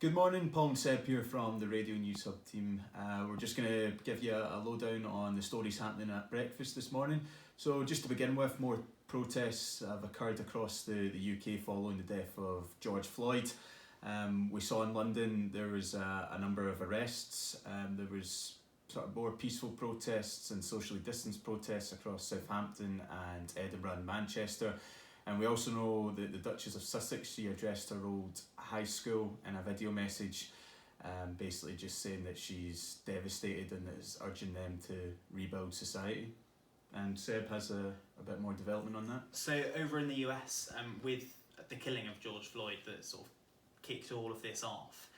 Good morning, Paul and Seb here from the Radio News Hub team. We're just going to give you a lowdown on the stories happening at breakfast this morning. So just to begin with, more protests have occurred across the UK following the death of George Floyd. We saw in London there was a number of arrests. There was sort of more peaceful protests and socially distanced protests across Southampton and Edinburgh and Manchester. And we also know that the Duchess of Sussex, she addressed her old high school in a video message, basically just saying that she's devastated and is urging them to rebuild society. And Seb has a bit more development on that. So over in the US, with the killing of George Floyd that sort of kicked all of this off,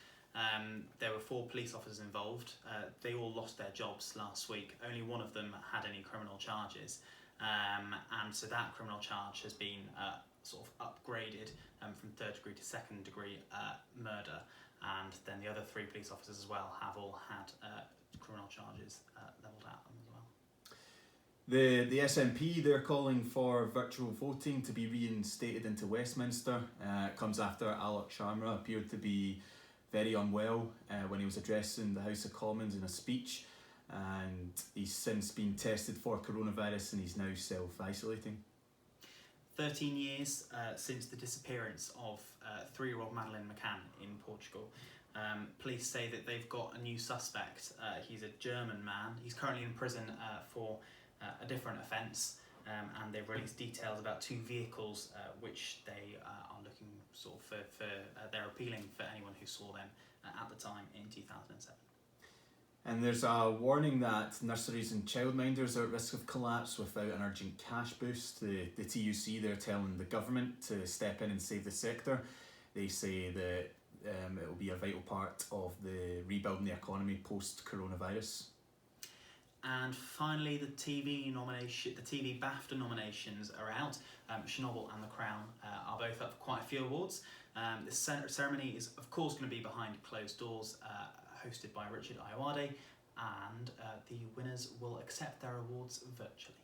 there were 4 police officers involved. They all lost their jobs last week. Only one of them had any criminal charges. And so that criminal charge has been sort of upgraded from 3rd degree to 2nd degree murder, and then the other 3 police officers as well have all had criminal charges levelled at them as well. The SNP, they're calling for virtual voting to be reinstated into Westminster. It comes after Alok Sharma appeared to be very unwell when he was addressing the House of Commons in a speech, and he's since been tested for coronavirus and he's now self-isolating. 13 years since the disappearance of 3-year-old Madeleine McCann in Portugal. Police say that they've got a new suspect. He's a German man. He's currently in prison for a different offence, and they've released details about 2 vehicles which they are looking sort of for they're appealing for anyone who saw them at the time in 2007. And there's a warning that nurseries and childminders are at risk of collapse without an urgent cash boost. The TUC, they're telling the government to step in and save the sector. They say that it will be a vital part of the rebuilding the economy post-coronavirus. And finally, the TV BAFTA nominations are out. Chernobyl and The Crown are both up for quite a few awards. The ceremony is, of course, going to be behind closed doors, hosted by Richard Ayoade, and the winners will accept their awards virtually.